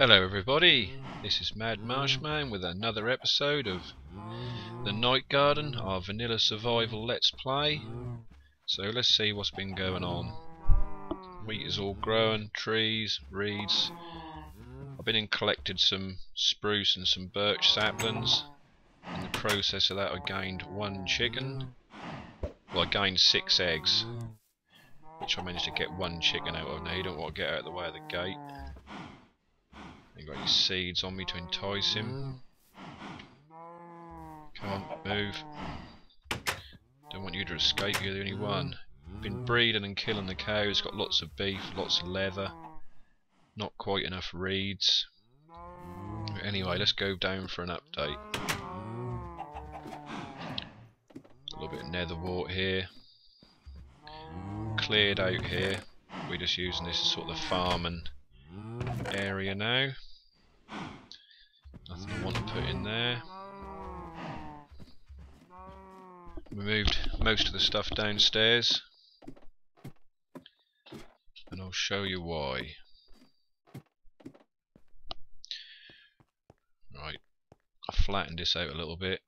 Hello everybody, this is Mad Marshman with another episode of The Night Garden, our vanilla survival let's play. So let's see what's been going on. Wheat is all growing, trees, reeds. I've been and collected some spruce and some birch saplings. In the process of that I gained 1 chicken. Well, I gained 6 eggs, which I managed to get 1 chicken out of. Now you don't want to get out of the way of the gate. I've got any seeds on me to entice him. Come on, move. Don't want you to escape, you're the only one. Been breeding and killing the cows, got lots of beef, lots of leather. Not quite enough reeds. Anyway, let's go down for an update. A little bit of nether wart here. Cleared out here. We're just using this as sort of the farming area now. Nothing I want to put in there. We moved most of the stuff downstairs, and I'll show you why. Right, I flattened this out a little bit.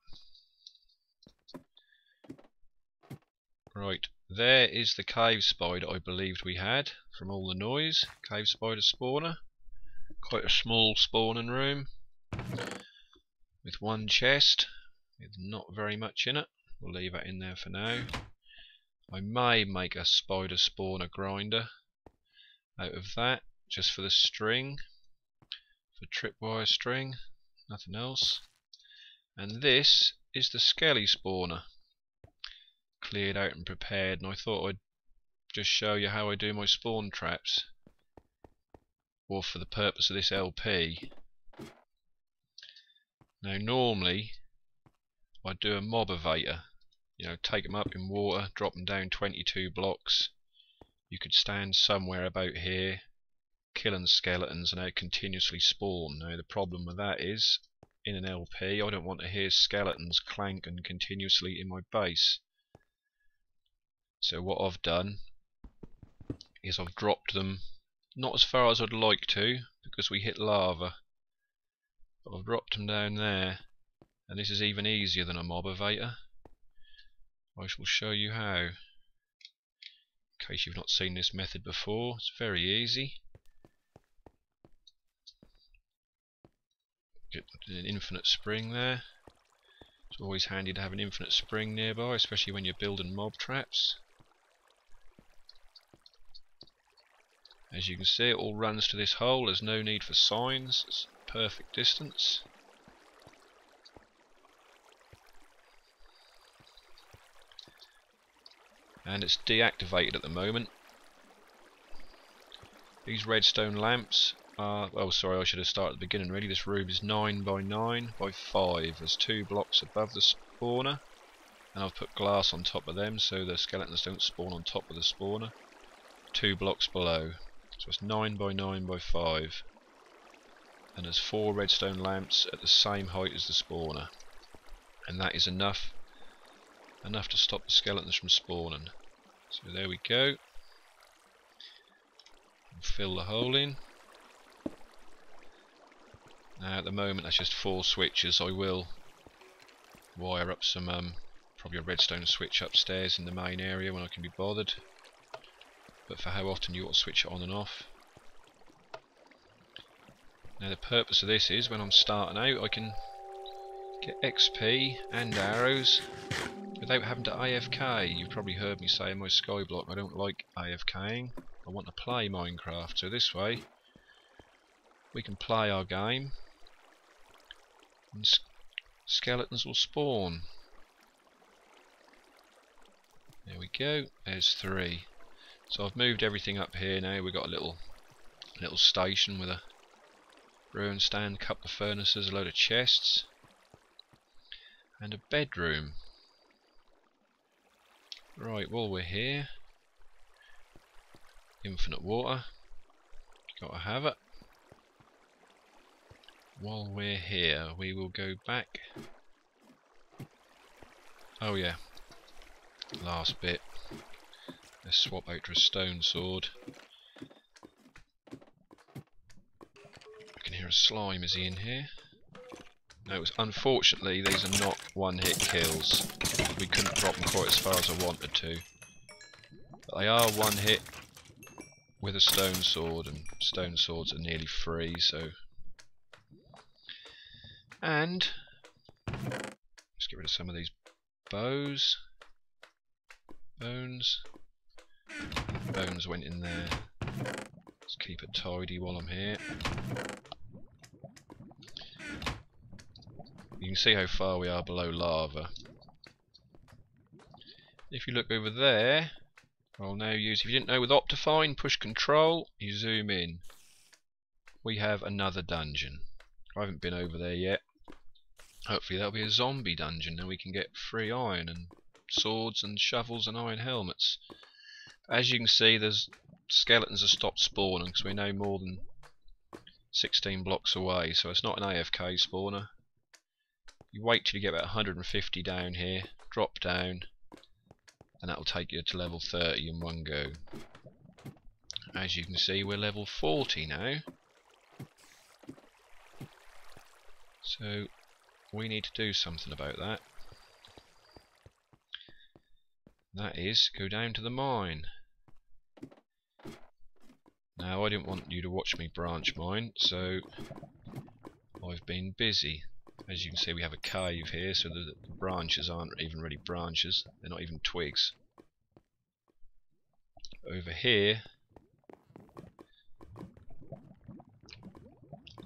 Right, there is the cave spider I believed we had from all the noise. Cave spider spawner. Quite a small spawning room with 1 chest with not very much in it. We'll leave that in there for now. I may make a spider spawner grinder out of that, just for the string, for tripwire string, nothing else. And this is the skelly spawner, cleared out and prepared, and I thought I'd just show you how I do my spawn traps, or for the purpose of this LP. Now normally I'd do a mob evator, you know, take them up in water, drop them down 22 blocks. You could stand somewhere about here killing skeletons and they'd continuously spawn. Now the problem with that is, in an LP I don't want to hear skeletons clanking continuously in my base. So what I've done is I've dropped them not as far as I'd like to because we hit lava, but I've dropped them down there, and this is even easier than a mob evator. I shall show you how, in case you've not seen this method before. It's very easy. Get an infinite spring there. It's always handy to have an infinite spring nearby, especially when you're building mob traps. As you can see, it all runs to this hole. There's no need for signs. It's perfect distance. And it's deactivated at the moment. These redstone lamps are, oh sorry, I should have started at the beginning really. This room is 9 by 9 by 5. There's 2 blocks above the spawner, and I've put glass on top of them so the skeletons don't spawn on top of the spawner. 2 blocks below. So it's 9 by 9 by 5. And there's 4 redstone lamps at the same height as the spawner. And that is enough to stop the skeletons from spawning. So there we go. Fill the hole in. Now at the moment that's just 4 switches. I will wire up some probably a redstone switch upstairs in the main area when I can be bothered. But for how often you ought to switch it on and off. Now the purpose of this is when I'm starting out I can get XP and arrows without having to AFK. You've probably heard me say in my skyblock I don't like AFKing. I want to play Minecraft, so this way we can play our game and skeletons will spawn. There we go, there's 3. So I've moved everything up here now. We've got a little station with a brewing stand, couple of furnaces, a load of chests, and a bedroom. Right, while we're here, infinite water, gotta have it. While we're here, we will go back. Oh yeah, last bit. Let's swap out to a stone sword. I can hear hear a slime. Is he in here? No, unfortunately these are not one-hit kills. We couldn't drop them quite as far as I wanted to. But they are one-hit with a stone sword, and stone swords are nearly free, so... And... let's get rid of some of these bones. Bones went in there. Let's keep it tidy while I'm here. You can see how far we are below lava. If you look over there, I'll now use, if you didn't know, with Optifine, push control, you zoom in. We have another dungeon. I haven't been over there yet. Hopefully that'll be a zombie dungeon, and we can get free iron and swords and shovels and iron helmets. As you can see, there's skeletons have stopped spawning because we're now more than 16 blocks away, so it's not an AFK spawner. You wait till you get about 150 down here, drop down, and that'll take you to level 30 in one go. As you can see, we're level 40 now. So we need to do something about that. That is, go down to the mine. Now, I didn't want you to watch me branch mine, so I've been busy. As you can see, we have a cave here, so the branches aren't even really branches, they're not even twigs. Over here,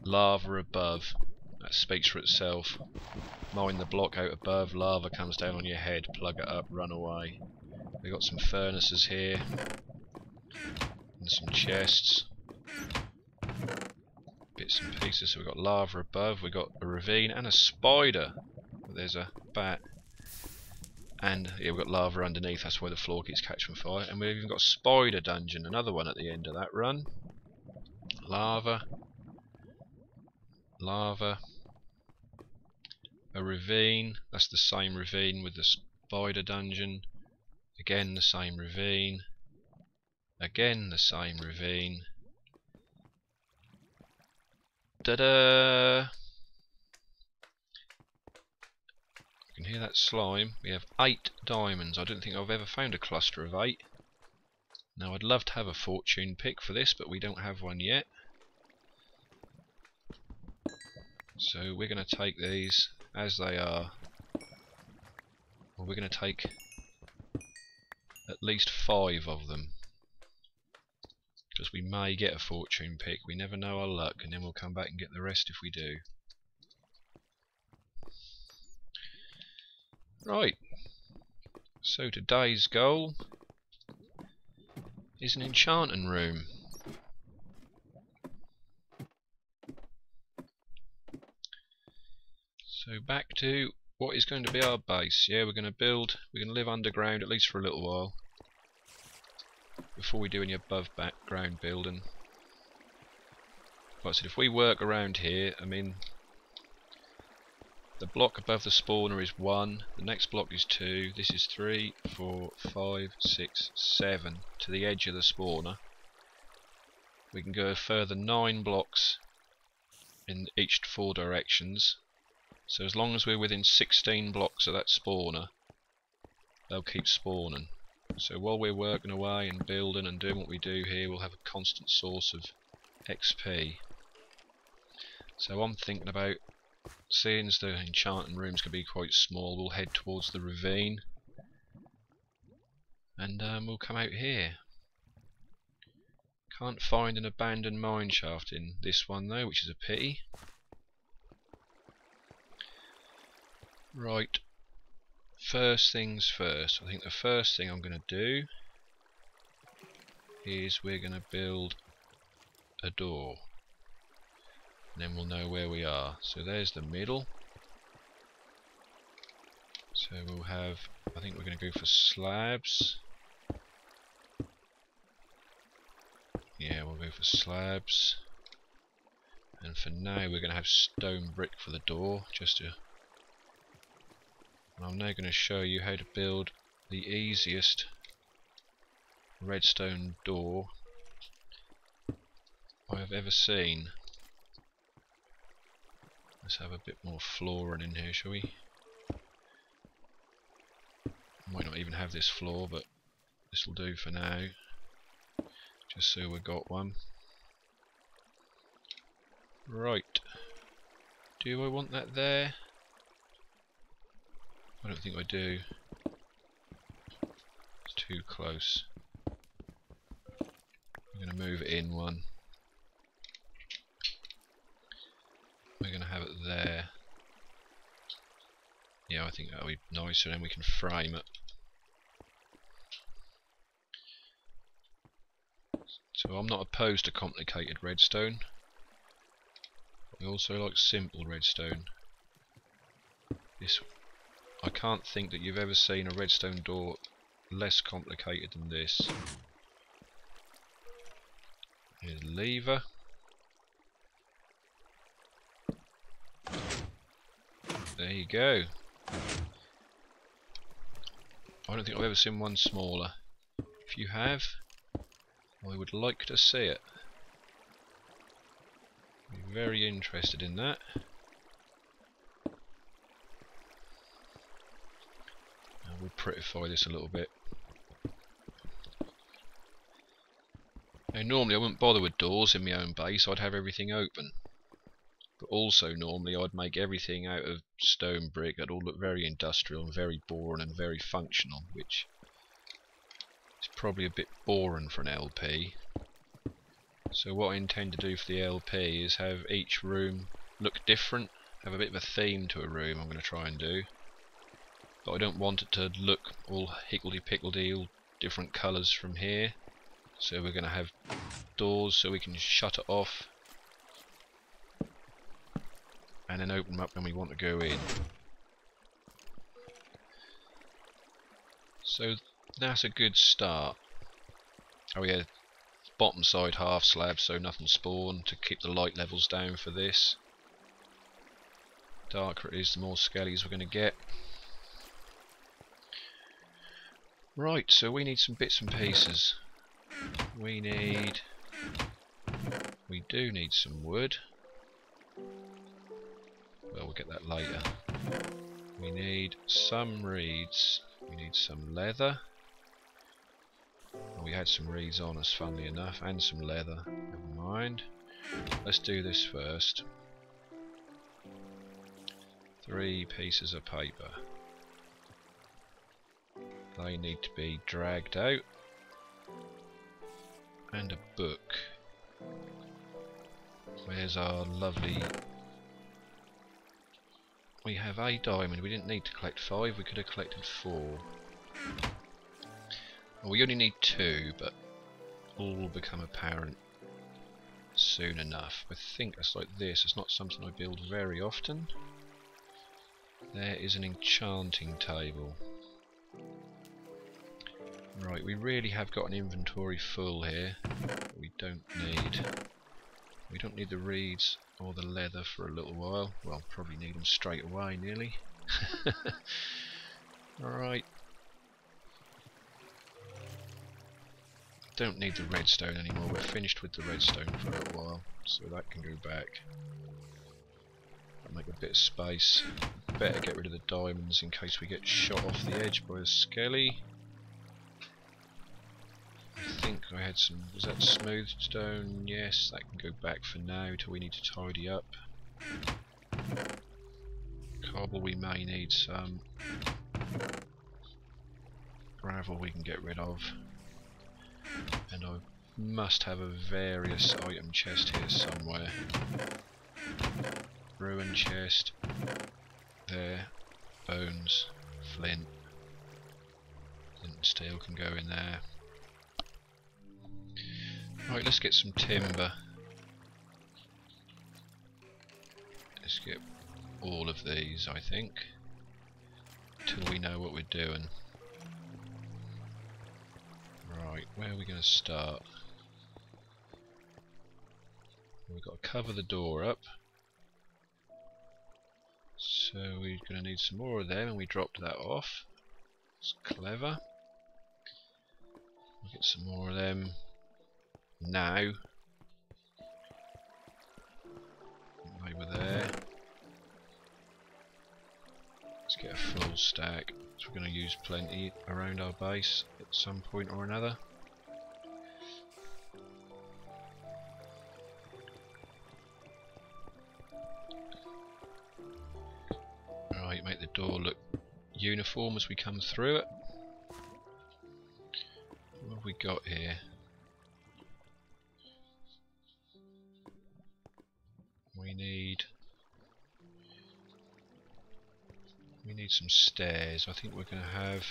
lava above. That speaks for itself. Mine the block out above, lava comes down on your head, plug it up, run away. We've got some furnaces here, and some chests. Bits and pieces. So we've got lava above, we've got a ravine and a spider. There's a bat. And yeah, we've got lava underneath, that's why the floor keeps catching fire. And we've even got a spider dungeon, another one at the end of that run. Lava. Lava. A ravine, that's the same ravine with the spider dungeon. Again the same ravine. Again the same ravine. Ta-da! You can hear that slime. We have 8 diamonds. I don't think I've ever found a cluster of 8. Now I'd love to have a fortune pick for this, but we don't have one yet. So we're going to take these as they are. Well, we're going to take at least 5 of them, because we may get a fortune pick. We never know our luck, and then we'll come back and get the rest if we do. Right, so today's goal is an enchanting room. So back to what is going to be our base. Yeah, we're going to live underground at least for a little while before we do any above background building. Right, so if we work around here, I mean, the block above the spawner is 1, the next block is 2, this is 3, 4, 5, 6, 7 to the edge of the spawner. We can go a further 9 blocks in each 4 directions. So as long as we're within 16 blocks of that spawner, they'll keep spawning. So while we're working away and building and doing what we do here, we'll have a constant source of XP. So I'm thinking about, seeing as the enchanting rooms can be quite small, we'll head towards the ravine, and we'll come out here. Can't find an abandoned mine shaft in this one though, which is a pity. Right, first things first. I think the first thing I'm going to do is we're going to build a door, and then we'll know where we are. So there's the middle. So we'll have, I think we're going to go for slabs. Yeah, we'll go for slabs. And for now we're going to have stone brick for the door, just to... And I'm now going to show you how to build the easiest redstone door I have ever seen. Let's have a bit more flooring in here, shall we? Might not even have this floor, but this will do for now. Just so we've got one. Right. Do I want that there? I don't think I do. It's too close. I'm going to move it in one. We're going to have it there. Yeah, I think that'll be nicer, then we can frame it. So I'm not opposed to complicated redstone. I also like simple redstone. I can't think that you've ever seen a redstone door less complicated than this. Here's a lever. There you go. I don't think I've ever seen one smaller. If you have, I would like to see it. Be very interested in that. Now we'll prettify this a little bit. Now normally I wouldn't bother with doors in my own base, I'd have everything open. But also normally I'd make everything out of stone brick. That'd all look very industrial and very boring and very functional, which is probably a bit boring for an LP. So what I intend to do for the LP is have each room look different, have a bit of a theme to a room I'm going to try and do. But I don't want it to look all higgledy-piggledy, all different colours from here. So we're going to have doors so we can shut it off and then open them up when we want to go in. So that's a good start. Oh yeah, bottom side half slab so nothing spawn to keep the light levels down for this. Darker it is, the more skellies we're going to get. Right, so we need some bits and pieces. We do need some wood. Well, we'll get that later. We need some reeds. We need some leather. Well, we had some reeds on us, funnily enough, and some leather. Never mind. Let's do this first. 3 pieces of paper. They need to be dragged out. And a book. Where's our lovely... We have a diamond. We didn't need to collect 5. We could have collected 4. Well, we only need 2, but all will become apparent soon enough. I think it's like this. It's not something I build very often. There is an enchanting table. Right, we really have got an inventory full here. We don't need the reeds or the leather for a little while. Well, probably need them straight away, nearly. Alright. Don't need the redstone anymore. We're finished with the redstone for a little while, so that can go back. I'll make a bit of space. Better get rid of the diamonds in case we get shot off the edge by a skelly. I think I had some... Was that smooth stone? Yes, that can go back for now till we need to tidy up. Cobble we may need some. Gravel we can get rid of. And I must have a various item chest here somewhere. Ruin chest. There. Bones. Flint. Flint and steel can go in there. Right, let's get some timber. Let's get all of these, I think, till we know what we're doing. Right, where are we going to start? We've got to cover the door up. So we're going to need some more of them, and we dropped that off. It's clever. We'll get some more of them now. They were there. Let's get a full stack. So we're going to use plenty around our base at some point or another. Right, make the door look uniform as we come through it. What have we got here? We need some stairs. I think we're going to have.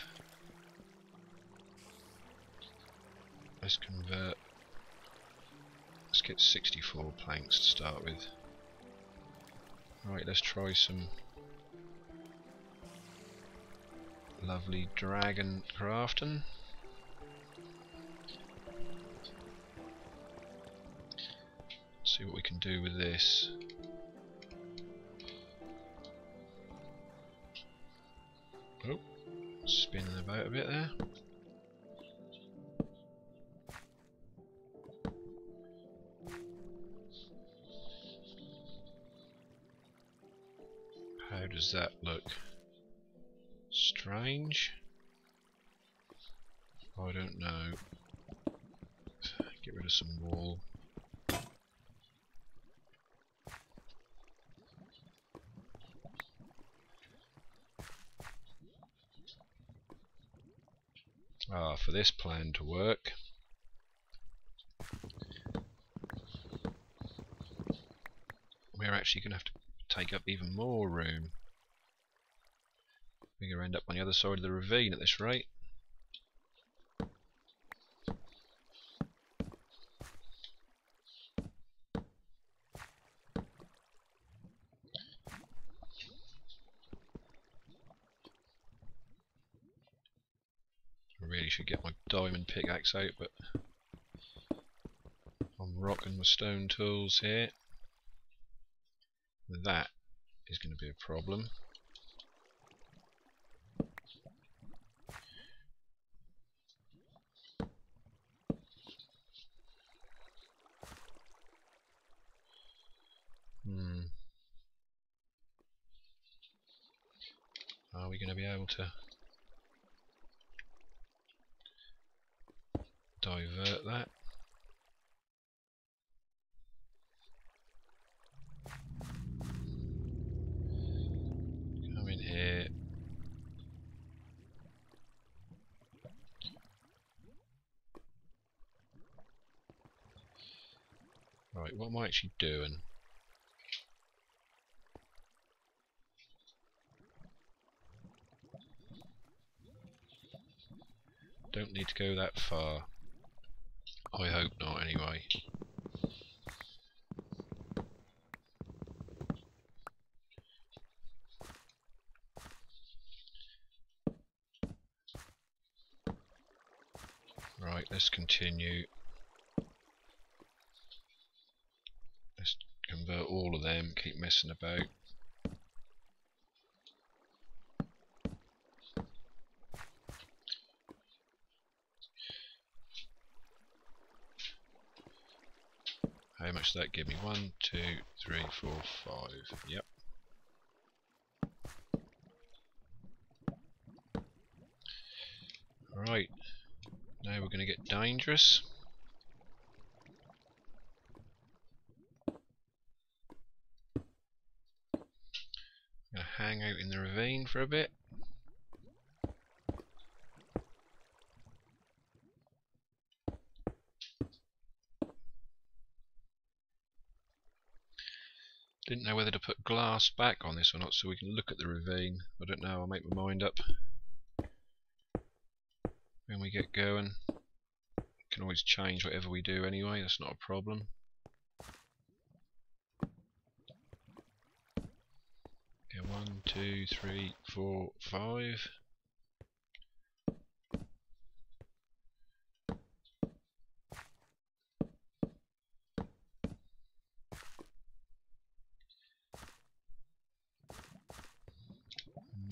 Let's convert. Let's get 64 planks to start with. Right, let's try some lovely dragon crafting. See what we can do with this. Oh, spinning about a bit there. How does that look? Strange? I don't know. Get rid of some wall. For this plan to work, we're actually going to have to take up even more room. We're going to end up on the other side of the ravine at this rate. I really should get my diamond pickaxe out, but I'm rocking my stone tools here. That is going to be a problem. Are we going to be able to divert that? Come in here. Right, what am I actually doing? Don't need to go that far. I hope not, anyway. Right, let's continue. Let's convert all of them, keep messing about. How much does that give me? 1, 2, 3, 4, 5. Yep. Right. Now we're going to get dangerous. I'm going to hang out in the ravine for a bit. Didn't know whether to put glass back on this or not so we can look at the ravine. I don't know, I'll make my mind up when we get going. Can always change whatever we do anyway, that's not a problem. Okay, 1, 2, 3, 4, 5.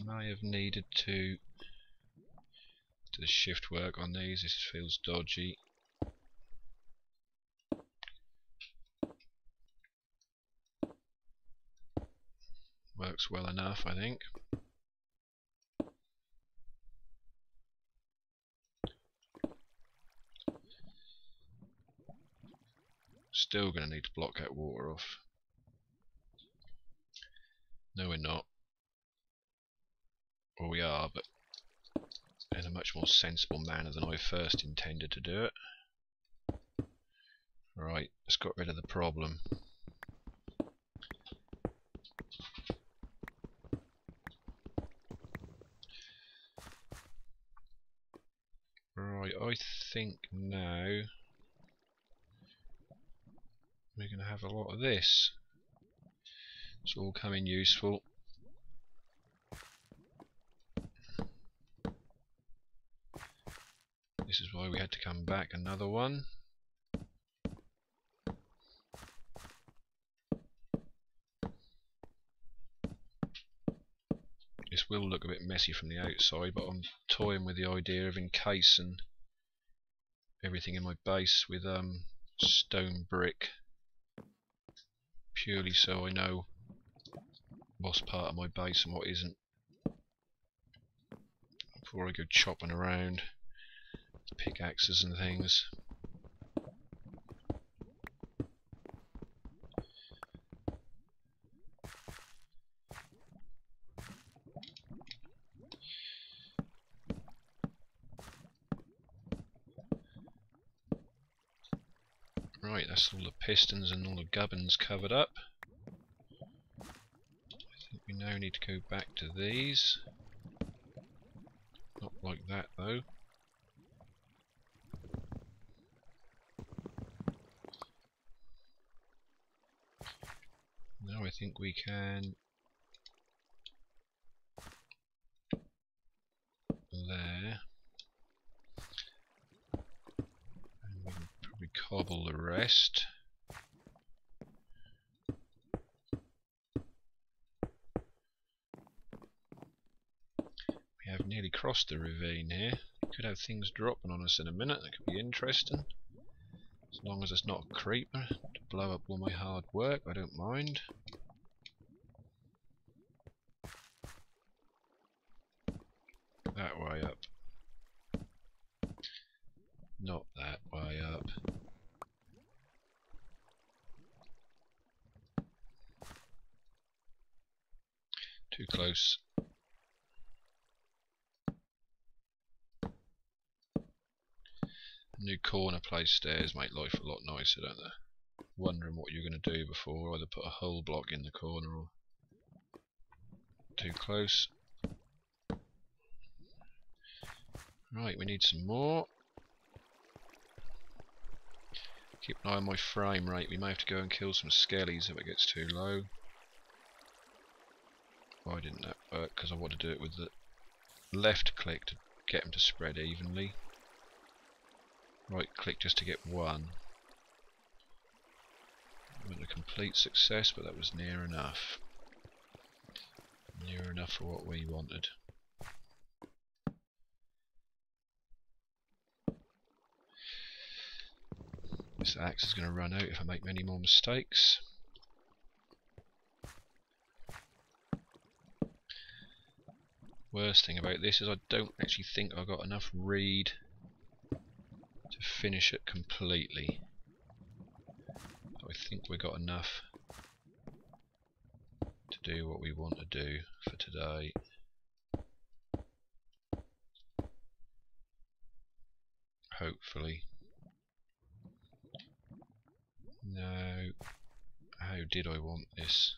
May have needed to do the shift work on these, this feels dodgy. Works well enough, I think. still going to need to block that water off. No, we're not. Or we are, but in a much more sensible manner than I first intended to do it. Right, let's get rid of the problem. Right, I think now we're going to have a lot of this. It's all coming useful. This is why we had to come back another one. This will look a bit messy from the outside, but I'm toying with the idea of encasing everything in my base with stone brick, purely so I know what's part of my base and what isn't, before I go chopping around pickaxes and things. Right, that's all the pistons and all the gubbins covered up. I think we now need to go back to these. Not like that though. Now I think we can there. And we can probably cobble the rest. We have nearly crossed the ravine here. Could have things dropping on us in a minute. That could be interesting. As long as it's not a creeper to blow up all my hard work, I don't mind. That way up. Not that way up. Too close. New corner place stairs make life a lot nicer, don't they? Wondering what you're going to do before, either put a whole block in the corner or... Too close. Right, we need some more. Keep an eye on my frame rate. We may have to go and kill some skellies if it gets too low. Why didn't that work? Because I want to do it with the left click to get them to spread evenly. Right click just to get one. Wasn't a complete success, but that was near enough. Near enough for what we wanted. This axe is going to run out if I make many more mistakes. Worst thing about this is I don't actually think I got enough reed to finish it completely. I think we got enough to do what we want to do for today. Hopefully. No. How did I want this?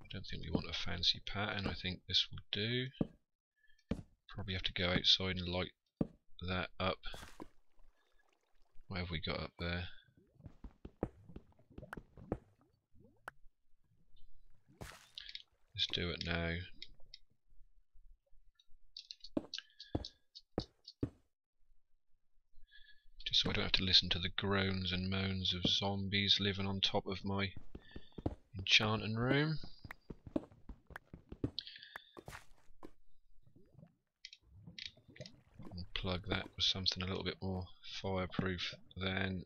I don't think we want a fancy pattern. I think this will do. Probably have to go outside and light that up. What have we got up there? Let's do it now. Just so I don't have to listen to the groans and moans of zombies living on top of my enchanting room. I'll plug that with something a little bit more fireproof than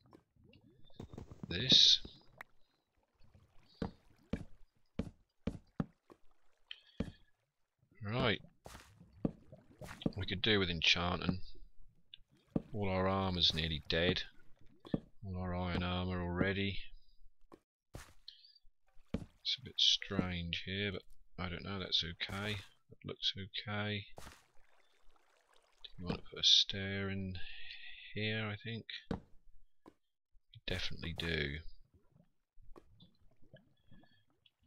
this. Right. We could do with enchanting. All our armour's nearly dead. All our iron armour already. It's a bit strange here, but I don't know, that's okay. That looks okay. Do you want to put a stair in here, I think? We definitely do.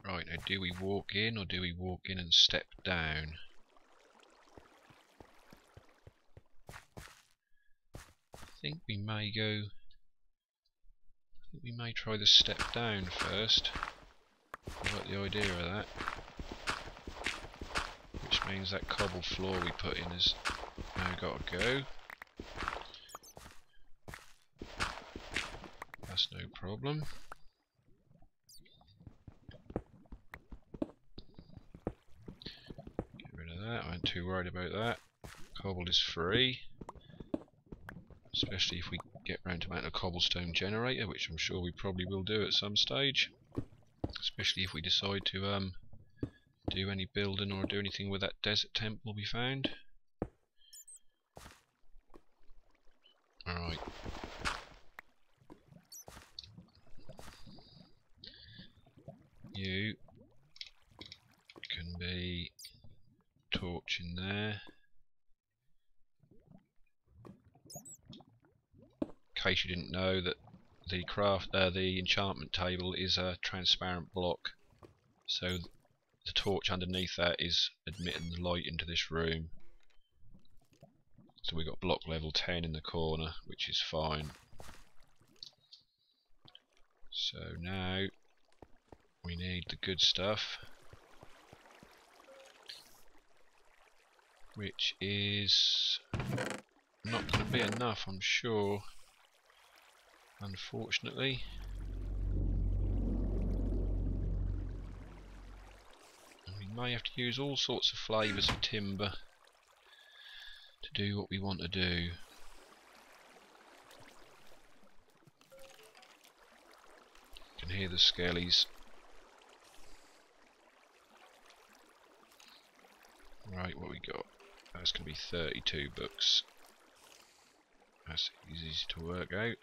Right, now do we walk in or do we walk in and step down? I think we may go... I think we may try the step down first. I like the idea of that. Which means that cobble floor we put in has now got to go. That's no problem. Get rid of that, I ain't too worried about that. Cobble is free. Especially if we get round to mount a cobblestone generator, which I'm sure we probably will do at some stage. Especially if we decide to do any building or do anything with that desert temple we found. Alright. You can be torch in there. In case you didn't know that the enchantment table is a transparent block, so the torch underneath that is admitting the light into this room. So we've got block level 10 in the corner, which is fine. So now we need the good stuff, which is not going to be enough, I'm sure, unfortunately. And we may have to use all sorts of flavours of timber to do what we want to do. You can hear the skellies. Right, what we got? That's going to be 32 books. That's easy to work out.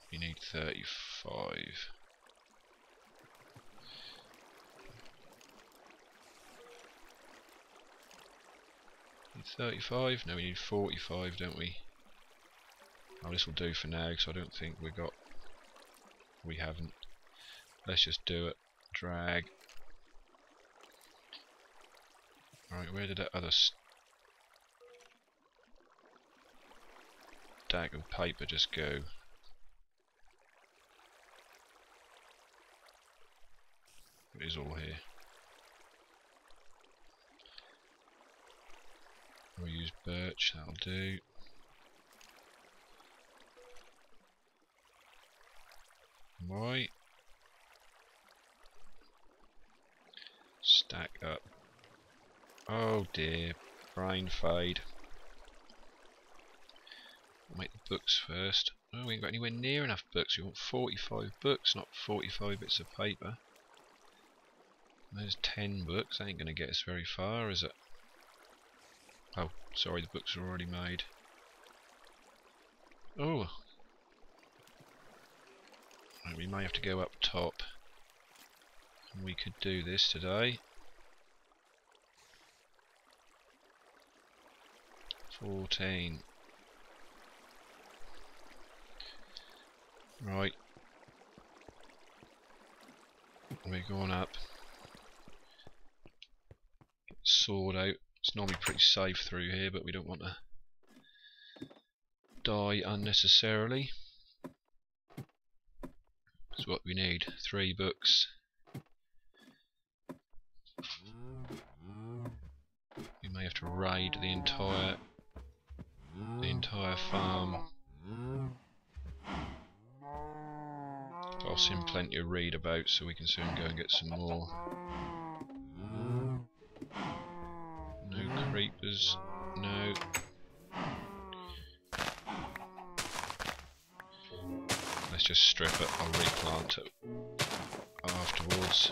You need 35. Need 35? No, we need 45, don't we? Oh, this will do for now, because I don't think we haven't. Let's just do it. Drag. Right, where did that other stack of paper just go? It is all here. We'll use birch, that'll do. Right. Stack up. Oh dear, brain fade. We'll make the books first. Oh, we ain't got anywhere near enough books. We want 45 books, not 45 bits of paper. There's 10 books. That ain't going to get us very far, is it? Oh, sorry, the books are already made. Oh. Right, we may have to go up top. And we could do this today. 14. Right. We're going up. Get the sword out. It's normally pretty safe through here, but we don't want to die unnecessarily. That's what we need. 3 books. We may have to raid the entire farm. I'll send plenty of read about so we can soon go and get some more. No creepers, no. Let's just strip it, I'll replant it afterwards.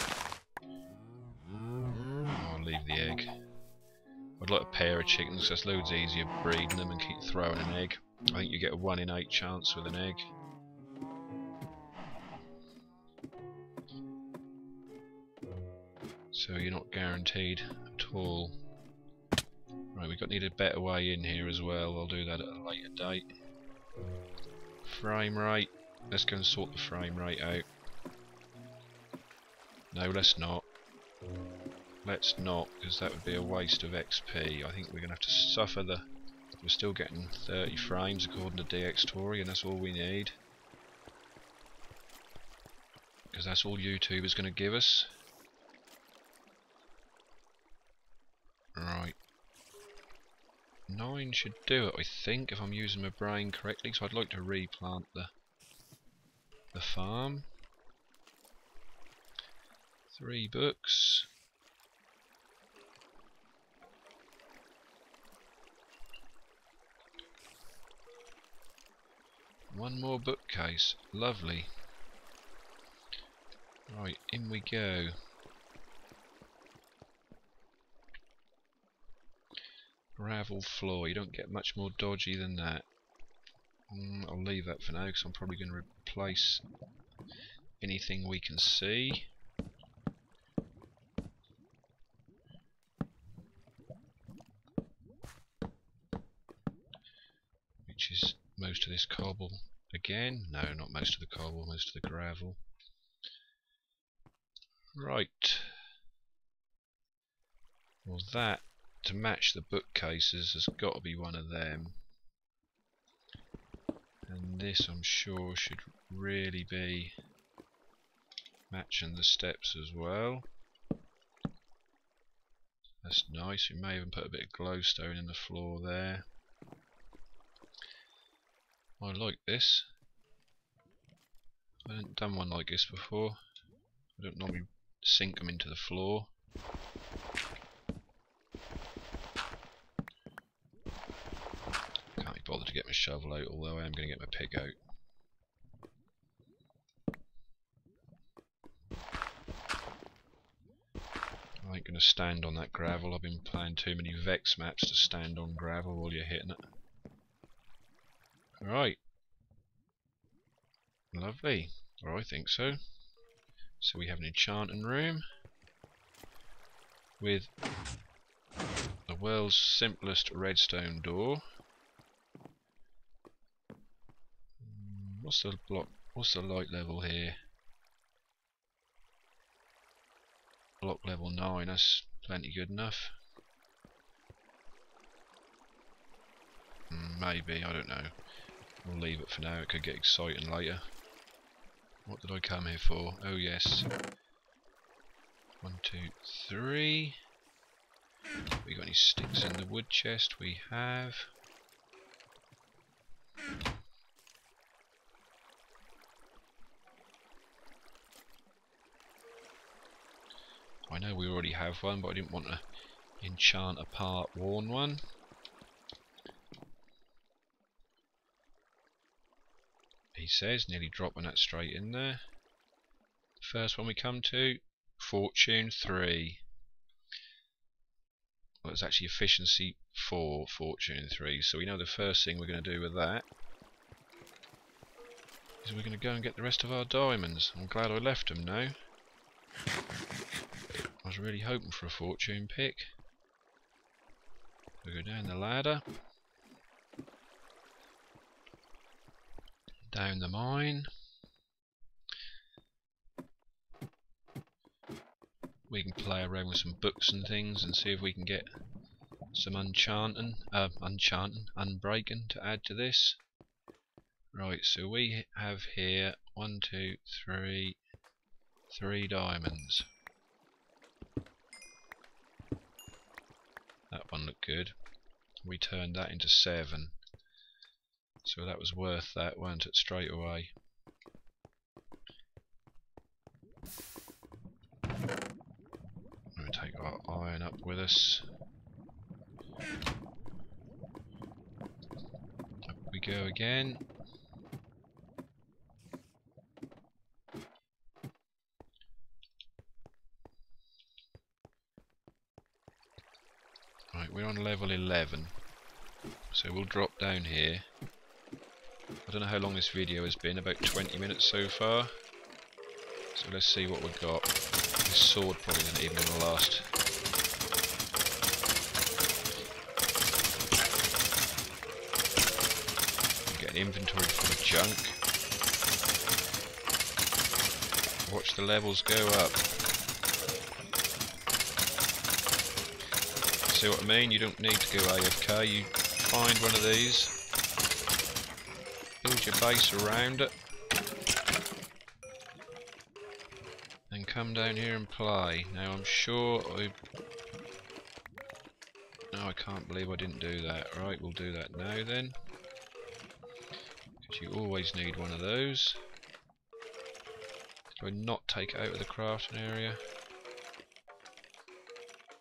leave the egg. I'd like a pair of chickens, that's loads easier breeding them and keep throwing an egg. I think you get a 1 in 8 chance with an egg. So you're not guaranteed at all. Right, we need a better way in here as well. I'll do that at a later date. Frame rate. Let's go and sort the frame rate out. No, let's not. Let's not, because that would be a waste of XP. I think we're going to have to suffer the... We're still getting 30 frames according to DX Tory, and that's all we need. Because that's all YouTube is going to give us. Right. 9 should do it, I think, if I'm using my brain correctly. So I'd like to replant the farm. 3 books. One more bookcase. Lovely. Right, in we go. Gravel floor. You don't get much more dodgy than that. I'll leave that for now because I'm probably going to replace anything we can see. Which is most of this cobble again. No, not most of the cobble, most of the gravel. Right. Well, that, to match the bookcases, has got to be one of them. And this, I'm sure, should really be matching the steps as well. That's nice. We may even put a bit of glowstone in the floor there. I like this. I haven't done one like this before. I don't normally sink them into the floor. Can't be bothered to get my shovel out, although I am going to get my pick out. I ain't going to stand on that gravel. I've been playing too many Vex maps to stand on gravel while you're hitting it. Right. Lovely. Or I think so. So we have an enchanting room with the world's simplest redstone door. What's the block? What's the light level here? Block level 9. That's plenty good enough. Maybe, I don't know. We'll leave it for now. It could get exciting later. What did I come here for? Oh yes. 1, 2, 3. We got any sticks in the wood chest? We have. I know we already have one, but I didn't want to enchant a part-worn one. He says, nearly dropping that straight in there. First one we come to, Fortune 3. Well, it's actually Efficiency 4, Fortune 3. So we know the first thing we're going to do with that is we're going to go and get the rest of our diamonds. I'm glad I left them now. I was really hoping for a fortune pick. We go down the ladder. Down the mine. We can play around with some books and things and see if we can get some unbreaking to add to this. Right, so we have here 1, 2, 3, 3 diamonds. That one looked good. We turned that into 7. So that was worth that, weren't it, straight away. We'll take our iron up with us. Up we go again. on level 11. So we'll drop down here. I don't know how long this video has been, about 20 minutes so far. So let's see what we've got. This sword probably isn't even going to last. Get an inventory full of junk. Watch the levels go up. See what I mean? You don't need to go AFK, you find one of these, build your base around it, and come down here and play. Now I'm sure No, I can't believe I didn't do that. Right, we'll do that now then. Because you always need one of those. Do I not take it out of the crafting area?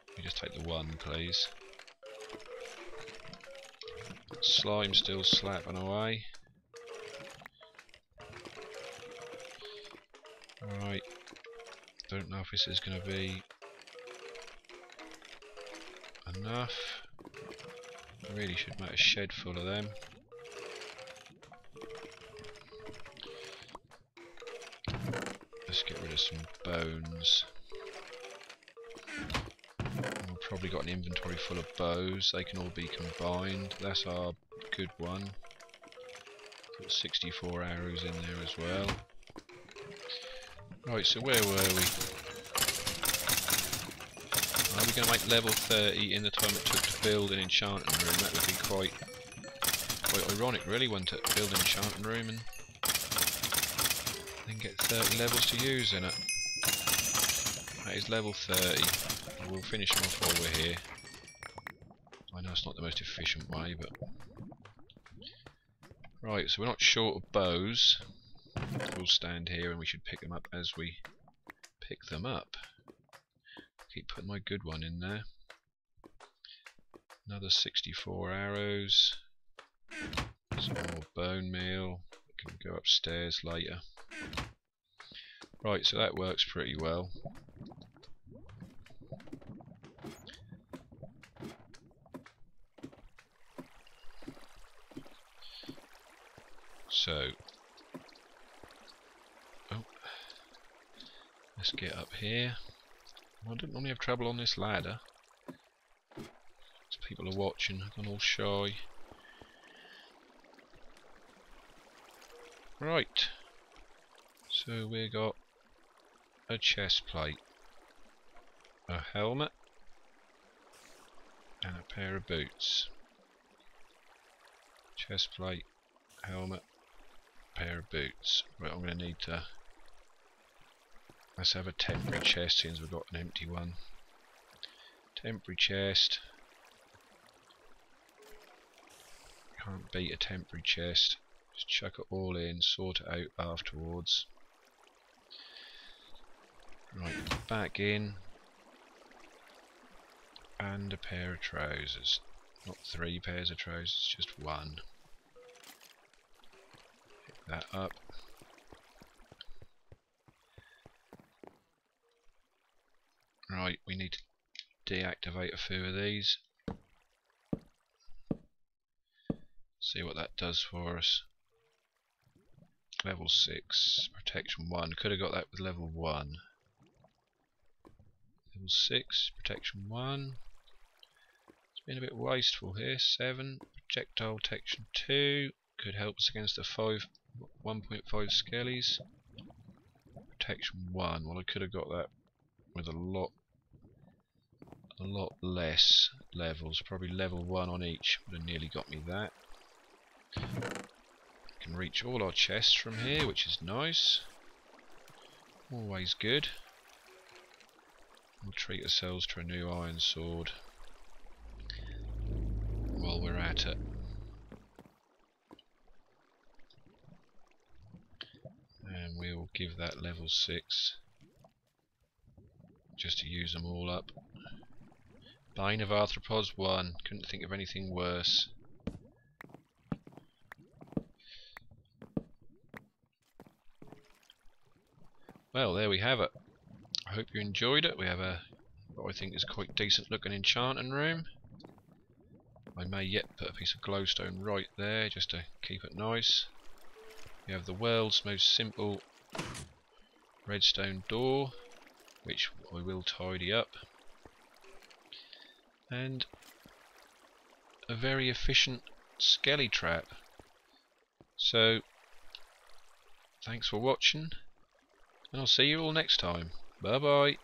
Let me just take the one, please. Slime still slapping away. Right. Don't know if this is going to be enough. I really should make a shed full of them. Let's get rid of some bones. We've probably got an inventory full of bows. They can all be combined. That's our good one. Got 64 arrows in there as well. Right, so where were we? Are we going to make level 30 in the time it took to build an enchanting room? That would be quite ironic, really, wouldn't it? Build an enchanting room and then get 30 levels to use in it. That is level 30. We'll finish them off while we're here. I know it's not the most efficient way, but... Right, so we're not short of bows. We'll stand here and we should pick them up as we pick them up. Keep putting my good one in there. Another 64 arrows. Some more bone meal. We can go upstairs later. Right, so that works pretty well. So, let's get up here. I don't normally have trouble on this ladder. As people are watching, I've gone all shy. Right. So we got a chest plate, a helmet, and a pair of boots. Chest plate, helmet, pair of boots. Right, I'm going to need to... Let's have a temporary chest since we've got an empty one. Temporary chest. Can't beat a temporary chest. Just chuck it all in, sort it out afterwards. Right, back in. And a pair of trousers. Not 3 pairs of trousers, just one. Pick that up. Right, we need to deactivate a few of these. See what that does for us. Level 6, protection 1. Could have got that with level 1. Level 6, protection 1. It's been a bit wasteful here. 7, projectile protection 2. Could help us against the 1.5 skellies. Protection 1. Well, I could have got that with a lot less levels. Probably level 1 on each would have nearly got me that. Can reach all our chests from here, which is nice. Always good. We'll treat ourselves to a new iron sword while we're at it. And we will give that level 6 just to use them all up. Bane of Arthropods 1. Couldn't think of anything worse. Well, there we have it. I hope you enjoyed it. We have what I think is quite decent looking enchanting room. I may yet put a piece of glowstone right there just to keep it nice. You have the world's most simple redstone door, which I will tidy up, and a very efficient skelly trap. So thanks for watching, and I'll see you all next time. Bye bye.